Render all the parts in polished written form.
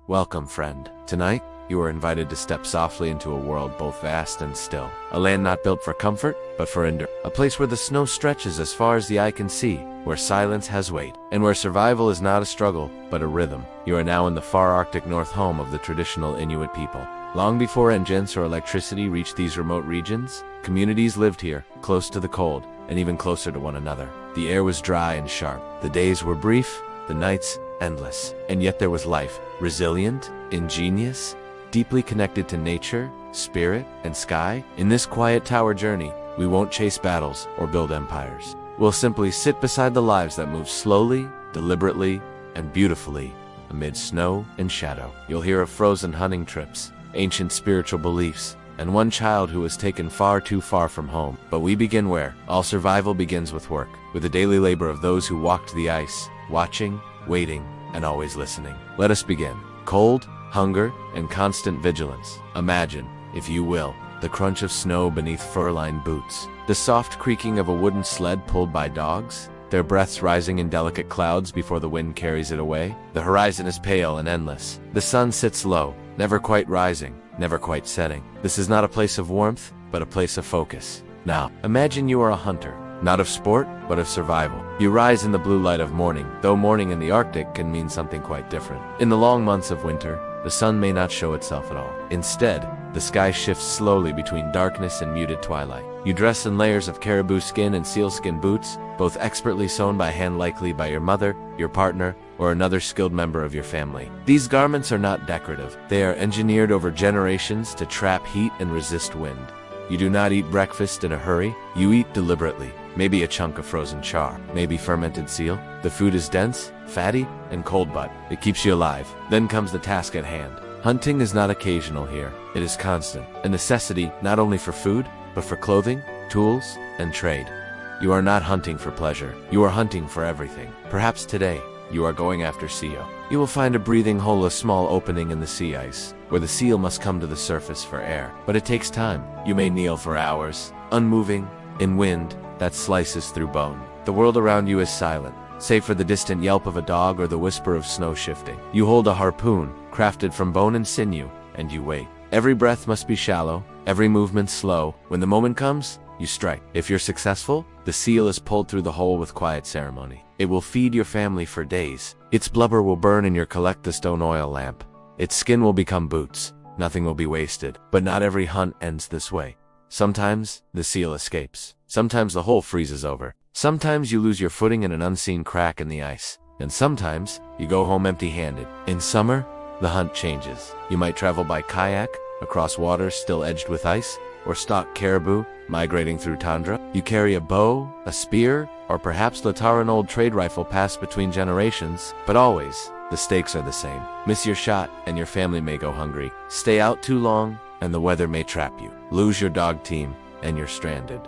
Welcome, friend. Tonight, you are invited to step softly into a world both vast and still. A land not built for comfort, but for endurance. A place where the snow stretches as far as the eye can see, where silence has weight, and where survival is not a struggle, but a rhythm. You are now in the far Arctic North home of the traditional Inuit people. Long before engines or electricity reached these remote regions, communities lived here, close to the cold, and even closer to one another. The air was dry and sharp. The days were brief, the nights endless. And yet there was life, resilient, ingenious, deeply connected to nature, spirit, and sky. In this quiet tower journey, we won't chase battles or build empires. We'll simply sit beside the lives that move slowly, deliberately, and beautifully amid snow and shadow. You'll hear of frozen hunting trips, ancient spiritual beliefs, and one child who was taken far too far from home. But we begin where? All survival begins with work, with the daily labor of those who walked the ice, watching, waiting, and always listening. Let us begin. Cold, hunger, and constant vigilance. Imagine, if you will, the crunch of snow beneath fur-lined boots, the soft creaking of a wooden sled pulled by dogs, their breaths rising in delicate clouds before the wind carries it away. The horizon is pale and endless. The sun sits low, never quite rising, never quite setting. This is not a place of warmth, but a place of focus. Now, imagine you are a hunter, not of sport, but of survival. You rise in the blue light of morning, though morning in the Arctic can mean something quite different. In the long months of winter, the sun may not show itself at all. Instead, the sky shifts slowly between darkness and muted twilight. You dress in layers of caribou skin and sealskin boots, both expertly sewn by hand, likely by your mother, your partner, or another skilled member of your family. These garments are not decorative. They are engineered over generations to trap heat and resist wind. You do not eat breakfast in a hurry. You eat deliberately. Maybe a chunk of frozen char, maybe fermented seal. The food is dense, fatty, and cold, but it keeps you alive. Then comes the task at hand. Hunting is not occasional here. It is constant, a necessity not only for food, but for clothing, tools, and trade. You are not hunting for pleasure. You are hunting for everything. Perhaps today, you are going after seal. You will find a breathing hole, a small opening in the sea ice, where the seal must come to the surface for air. But it takes time. You may kneel for hours, unmoving, in wind that slices through bone. The world around you is silent, save for the distant yelp of a dog or the whisper of snow shifting. You hold a harpoon, crafted from bone and sinew, and you wait. Every breath must be shallow, every movement slow. When the moment comes, you strike. If you're successful, the seal is pulled through the hole with quiet ceremony. It will feed your family for days. Its blubber will burn in your collect-the-stone oil lamp. Its skin will become boots. Nothing will be wasted. But not every hunt ends this way. Sometimes, the seal escapes. Sometimes the hole freezes over. Sometimes you lose your footing in an unseen crack in the ice. And sometimes, you go home empty-handed. In summer, the hunt changes. You might travel by kayak, across waters still edged with ice, or stalk caribou, migrating through tundra. You carry a bow, a spear, or perhaps Latar, an old trade rifle passed between generations. But always, the stakes are the same. Miss your shot, and your family may go hungry. Stay out too long, and the weather may trap you. Lose your dog team, and you're stranded.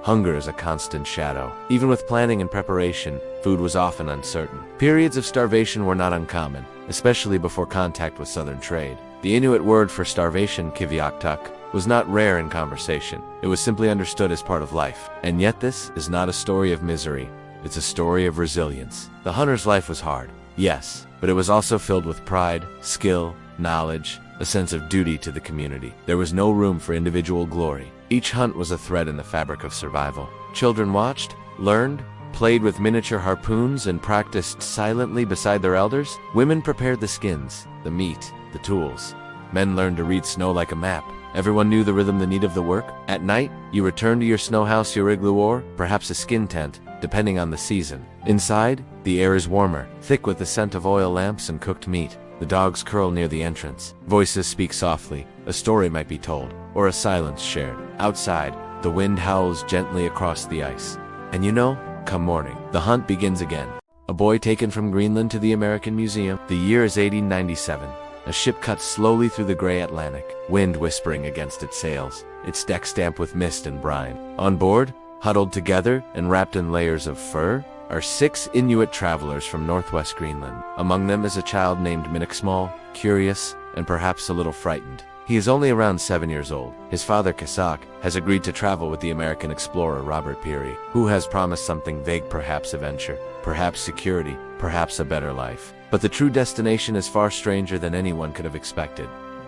Hunger is a constant shadow. Even with planning and preparation, food was often uncertain. Periods of starvation were not uncommon, especially before contact with southern trade. The Inuit word for starvation, kiviaktuk, was not rare in conversation. It was simply understood as part of life. And yet this is not a story of misery. It's a story of resilience. The hunter's life was hard, yes, but it was also filled with pride, skill, knowledge, a sense of duty to the community. There was no room for individual glory. Each hunt was a thread in the fabric of survival. Children watched, learned, played with miniature harpoons, and practiced silently beside their elders. Women prepared the skins, the meat, the tools. Men learned to read snow like a map. Everyone knew the rhythm, the need of the work. At night, you returned to your snow house, your igloo, or perhaps a skin tent, depending on the season. Inside, the air is warmer, thick with the scent of oil lamps and cooked meat. The dogs curl near the entrance. Voices speak softly. A story might be told, or a silence shared. Outside, the wind howls gently across the ice. And you know, come morning, the hunt begins again. A boy taken from Greenland to the American Museum. The year is 1897. A ship cuts slowly through the gray Atlantic, wind whispering against its sails, its deck stamped with mist and brine. On board, huddled together and wrapped in layers of fur, are 6 Inuit travelers from northwest Greenland. Among them is a child named Minniksmal, curious and perhaps a little frightened. He is only around 7 years old. His father, Kasak, has agreed to travel with the American explorer Robert Peary, who has promised something vague, perhaps adventure, perhaps security, perhaps a better life. But the true destination is far stranger than anyone could have expected.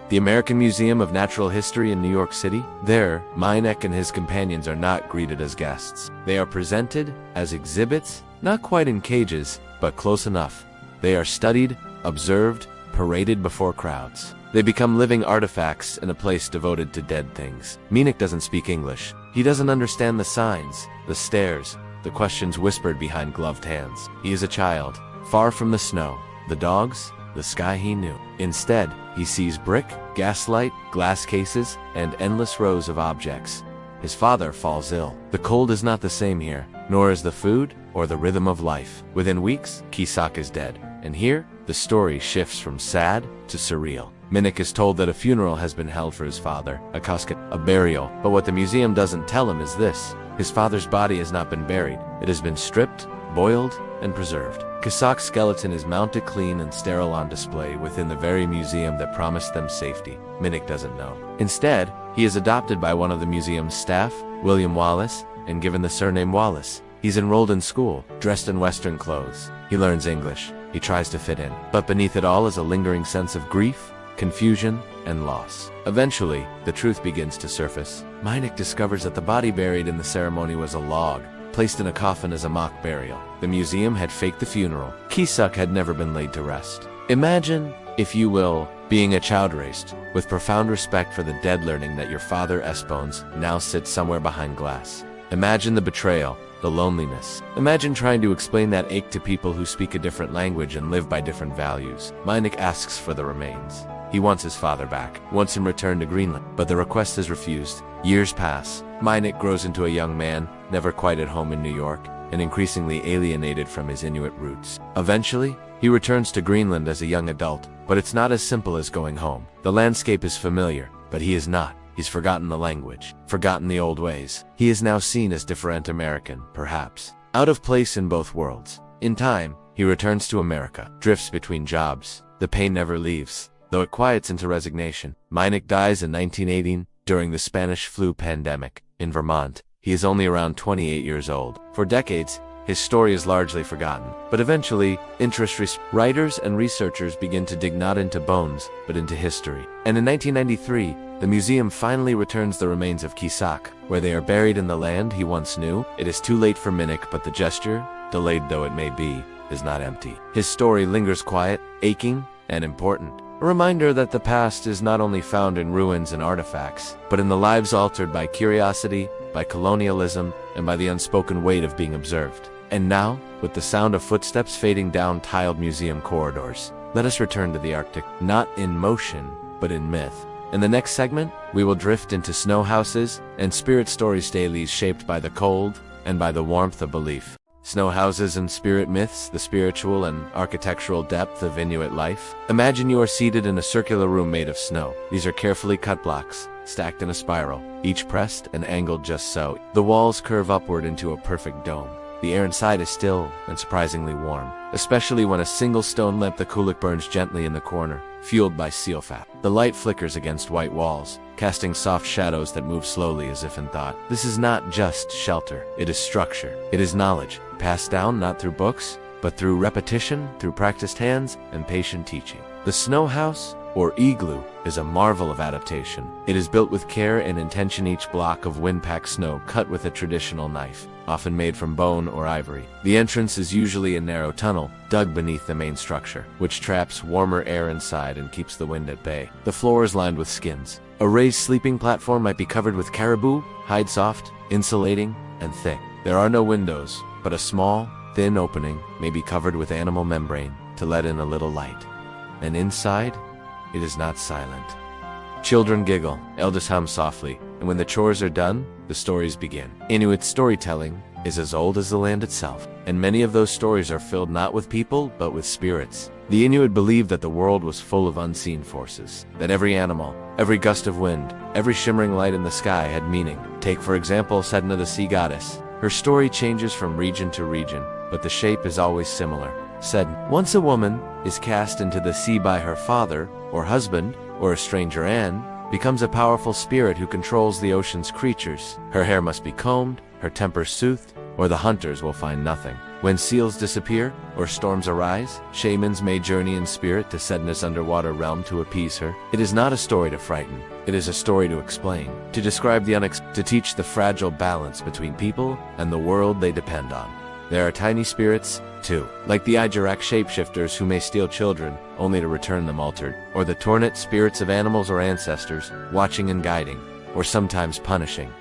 The American Museum of Natural History in New York City. There, Meineck and his companions are not greeted as guests. They are presented as exhibits, not quite in cages, but close enough. They are studied, observed, paraded before crowds. They become living artifacts in a place devoted to dead things. Meineck doesn't speak English. He doesn't understand the signs, the stares, the questions whispered behind gloved hands. He is a child, far from the snow, the dogs, the sky he knew. Instead, he sees brick, gaslight, glass cases, and endless rows of objects. His father falls ill. The cold is not the same here, nor is the food or the rhythm of life. Within weeks, Kisak is dead. And here, the story shifts from sad to surreal. Meineck is told that a funeral has been held for his father, a casket, a burial. But what the museum doesn't tell him is this: his father's body has not been buried. It has been stripped, boiled, and preserved. Kisak's skeleton is mounted clean and sterile on display within the very museum that promised them safety. Meineck doesn't know. Instead, he is adopted by one of the museum's staff, William Wallace, and given the surname Wallace. He's enrolled in school, dressed in Western clothes. He learns English. He tries to fit in. But beneath it all is a lingering sense of grief, confusion, and loss. Eventually, the truth begins to surface. Meineck discovers that the body buried in the ceremony was a log, placed in a coffin as a mock burial. The museum had faked the funeral. Kisak had never been laid to rest. Imagine, if you will, being a child raised, with profound respect for the dead, learning that your father Espones now sits somewhere behind glass. Imagine the betrayal, the loneliness. Imagine trying to explain that ache to people who speak a different language and live by different values. Meineck asks for the remains. He wants his father back, wants him returned to Greenland, but the request is refused. Years pass. Meineck grows into a young man, never quite at home in New York, and increasingly alienated from his Inuit roots. Eventually, he returns to Greenland as a young adult, but it's not as simple as going home. The landscape is familiar, but he is not. He's forgotten the language, forgotten the old ways. He is now seen as different American, perhaps, out of place in both worlds. In time, he returns to America, drifts between jobs. The pain never leaves, though it quiets into resignation. Meineck dies in 1918 during the Spanish flu pandemic in Vermont. He is only around 28 years old. For decades, his story is largely forgotten. But eventually, writers and researchers begin to dig not into bones, but into history. And in 1993, the museum finally returns the remains of Kisak, where they are buried in the land he once knew. It is too late for Meineck, but the gesture, delayed though it may be, is not empty. His story lingers quiet, aching, and important. A reminder that the past is not only found in ruins and artifacts, but in the lives altered by curiosity, by colonialism, and by the unspoken weight of being observed. And now, with the sound of footsteps fading down tiled museum corridors, let us return to the Arctic, not in motion, but in myth. In the next segment, we will drift into snow houses and spirit stories dailies shaped by the cold and by the warmth of belief. Snow houses and spirit myths, the spiritual and architectural depth of Inuit life. Imagine you are seated in a circular room made of snow. These are carefully cut blocks, stacked in a spiral, each pressed and angled just so. The walls curve upward into a perfect dome. The air inside is still and surprisingly warm, especially when a single stone lamp, the kulik, burns gently in the corner, fueled by seal fat. The light flickers against white walls, casting soft shadows that move slowly as if in thought. This is not just shelter, it is structure. It is knowledge, passed down not through books, but through repetition, through practiced hands, and patient teaching. The snow house, or igloo, is a marvel of adaptation. It is built with care and intention, each block of wind-packed snow cut with a traditional knife, often made from bone or ivory. The entrance is usually a narrow tunnel, dug beneath the main structure, which traps warmer air inside and keeps the wind at bay. The floor is lined with skins. A raised sleeping platform might be covered with caribou, hide soft, insulating, and thick. There are no windows, but a small, thin opening may be covered with animal membrane to let in a little light. And inside, it is not silent. Children giggle, elders hum softly, and when the chores are done, the stories begin. Inuit storytelling is as old as the land itself, and many of those stories are filled not with people, but with spirits. The Inuit believed that the world was full of unseen forces, that every animal, every gust of wind, every shimmering light in the sky had meaning. Take, for example, Sedna, the sea goddess. Her story changes from region to region, but the shape is always similar. Said, once a woman is cast into the sea by her father, or husband, or a stranger, and becomes a powerful spirit who controls the ocean's creatures. Her hair must be combed, her temper soothed, or the hunters will find nothing. When seals disappear or storms arise, shamans may journey in spirit to Sedna's underwater realm to appease her. It is not a story to frighten. It is a story to explain, to describe the to teach the fragile balance between people and the world they depend on. There are tiny spirits, too, like the Ijarak shapeshifters who may steal children, only to return them altered, or the tornate spirits of animals or ancestors, watching and guiding, or sometimes punishing.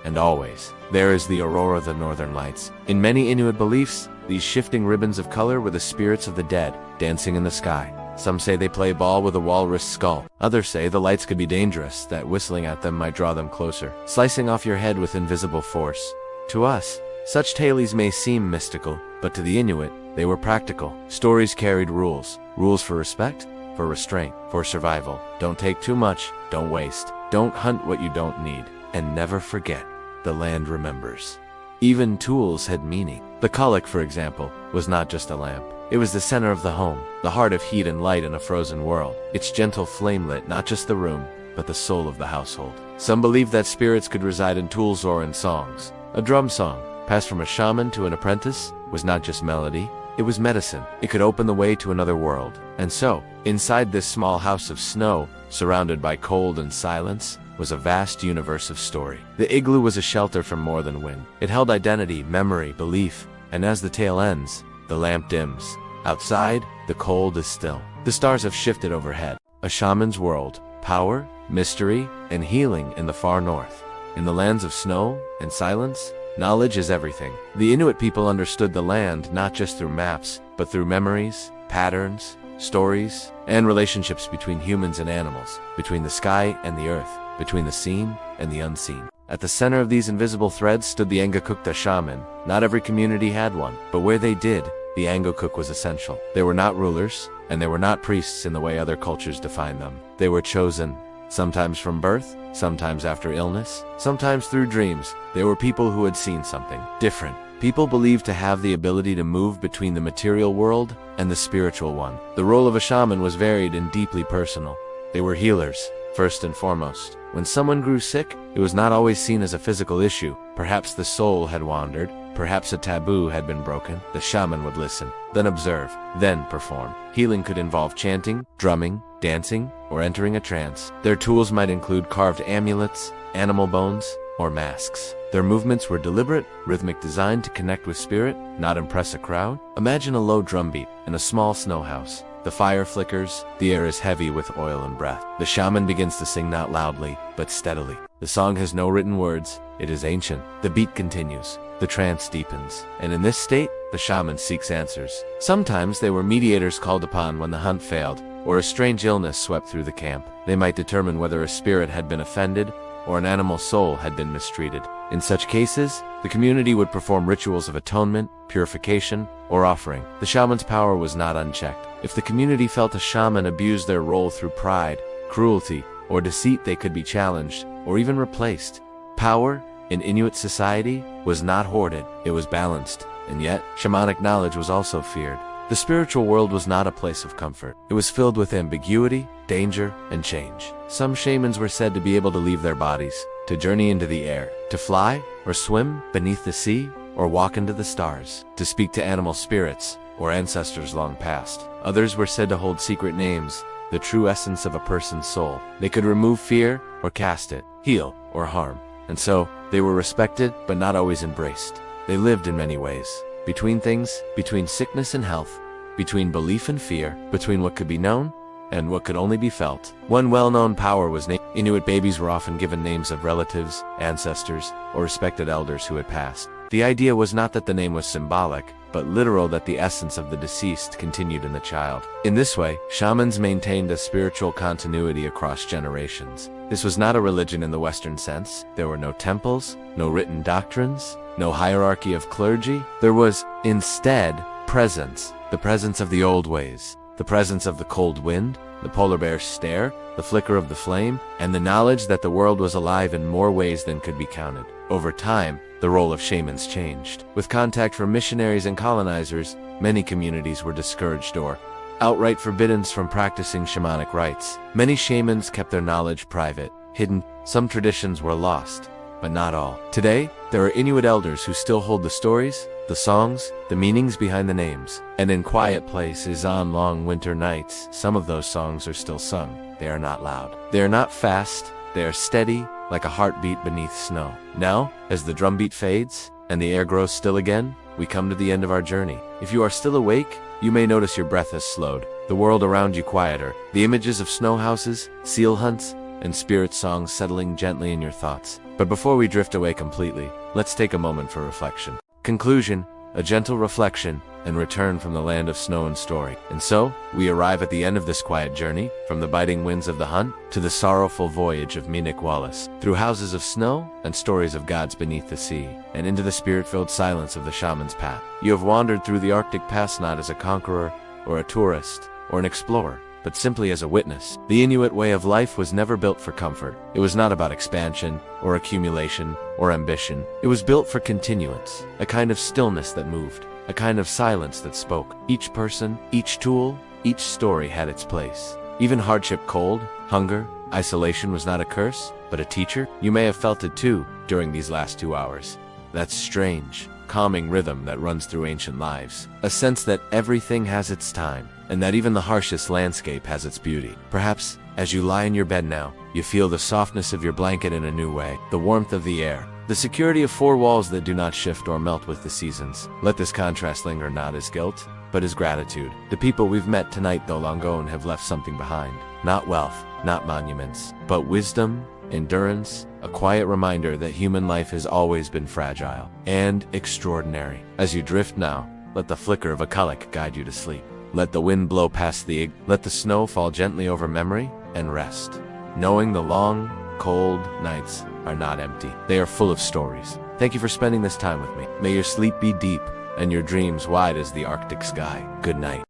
And always, there is the aurora, the northern lights. In many Inuit beliefs, these shifting ribbons of color were the spirits of the dead, dancing in the sky. Some say they play ball with a walrus skull. Others say the lights could be dangerous, that whistling at them might draw them closer, slicing off your head with invisible force. To us, such tales may seem mystical, but to the Inuit, they were practical. Stories carried rules. Rules for respect, for restraint, for survival. Don't take too much, don't waste. Don't hunt what you don't need. And never forget, the land remembers. Even tools had meaning. The colic, for example, was not just a lamp. It was the center of the home, the heart of heat and light in a frozen world. Its gentle flame lit not just the room, but the soul of the household. Some believed that spirits could reside in tools or in songs. A drum song, passed from a shaman to an apprentice, was not just melody, it was medicine. It could open the way to another world. And so, inside this small house of snow, surrounded by cold and silence, was a vast universe of story. The igloo was a shelter from more than wind. It held identity, memory, belief, and as the tale ends, the lamp dims. Outside, the cold is still. The stars have shifted overhead. A shaman's world, power, mystery, and healing in the far north. In the lands of snow and silence, knowledge is everything. The Inuit people understood the land not just through maps, but through memories, patterns, stories, and relationships between humans and animals, between the sky and the earth, between the seen and the unseen. At the center of these invisible threads stood the Angakukta shaman. Not every community had one, but where they did, the Angakuk was essential. They were not rulers, and they were not priests in the way other cultures define them. They were chosen, sometimes from birth, sometimes after illness, sometimes through dreams. They were people who had seen something different. People believed to have the ability to move between the material world and the spiritual one. The role of a shaman was varied and deeply personal. They were healers, first and foremost. When someone grew sick, it was not always seen as a physical issue. Perhaps the soul had wandered, perhaps a taboo had been broken. The shaman would listen, then observe, then perform. Healing could involve chanting, drumming, dancing, or entering a trance. Their tools might include carved amulets, animal bones, or masks. Their movements were deliberate, rhythmic, designed to connect with spirit, not impress a crowd. Imagine a low drumbeat in a small snow house. The fire flickers, the air is heavy with oil and breath. The shaman begins to sing not loudly, but steadily. The song has no written words, it is ancient. The beat continues, the trance deepens, and in this state, the shaman seeks answers. Sometimes they were mediators called upon when the hunt failed, or a strange illness swept through the camp. They might determine whether a spirit had been offended, or an animal soul had been mistreated. In such cases, the community would perform rituals of atonement, purification, or offering. The shaman's power was not unchecked. If the community felt a shaman abused their role through pride, cruelty, or deceit, they could be challenged, or even replaced. Power, in Inuit society, was not hoarded, it was balanced, and yet, shamanic knowledge was also feared. The spiritual world was not a place of comfort. It was filled with ambiguity, danger, and change. Some shamans were said to be able to leave their bodies, to journey into the air, to fly or swim beneath the sea, or walk into the stars, to speak to animal spirits or ancestors long past. Others were said to hold secret names, the true essence of a person's soul. They could remove fear or cast it, heal or harm. And so, they were respected but not always embraced. They lived in many ways. Between things, between sickness and health, between belief and fear, between what could be known and what could only be felt. One well-known power was named. Inuit babies were often given names of relatives, ancestors, or respected elders who had passed. The idea was not that the name was symbolic, but literal, that the essence of the deceased continued in the child. In this way, shamans maintained a spiritual continuity across generations. This was not a religion in the Western sense. There were no temples, no written doctrines, no hierarchy of clergy. There was, instead, presence. The presence of the old ways. The presence of the cold wind, the polar bear's stare, the flicker of the flame, and the knowledge that the world was alive in more ways than could be counted. Over time, the role of shamans changed. With contact from missionaries and colonizers, many communities were discouraged or outright forbidden from practicing shamanic rites. Many shamans kept their knowledge private, hidden. Some traditions were lost, but not all. Today, there are Inuit elders who still hold the stories, the songs, the meanings behind the names. And in quiet places on long winter nights, some of those songs are still sung. They are not loud. They are not fast. They are steady, like a heartbeat beneath snow. Now, as the drumbeat fades, and the air grows still again, we come to the end of our journey. If you are still awake, you may notice your breath has slowed, the world around you quieter, the images of snow houses, seal hunts, and spirit songs settling gently in your thoughts. But before we drift away completely, let's take a moment for reflection. Conclusion, a gentle reflection, and return from the land of snow and story. And so, we arrive at the end of this quiet journey, from the biting winds of the hunt to the sorrowful voyage of Minik Wallace, through houses of snow and stories of gods beneath the sea, and into the spirit-filled silence of the shaman's path. You have wandered through the Arctic Pass not as a conqueror, or a tourist, or an explorer, but simply as a witness. The Inuit way of life was never built for comfort. It was not about expansion, or accumulation, or ambition. It was built for continuance, a kind of stillness that moved, a kind of silence that spoke. Each person, each tool, each story had its place. Even hardship, cold, hunger, isolation was not a curse, but a teacher. You may have felt it too during these last 2 hours. That strange, calming rhythm that runs through ancient lives. A sense that everything has its time, and that even the harshest landscape has its beauty. Perhaps, as you lie in your bed now, you feel the softness of your blanket in a new way, the warmth of the air, the security of four walls that do not shift or melt with the seasons. Let this contrast linger not as guilt, but as gratitude. The people we've met tonight, though long gone, have left something behind. Not wealth, not monuments, but wisdom, endurance, a quiet reminder that human life has always been fragile and extraordinary. As you drift now, let the flicker of a kulak guide you to sleep. Let the wind blow past the let the snow fall gently over memory, and rest, knowing the long, cold nights are not empty. They are full of stories. Thank you for spending this time with me. May your sleep be deep and your dreams wide as the Arctic sky. Good night.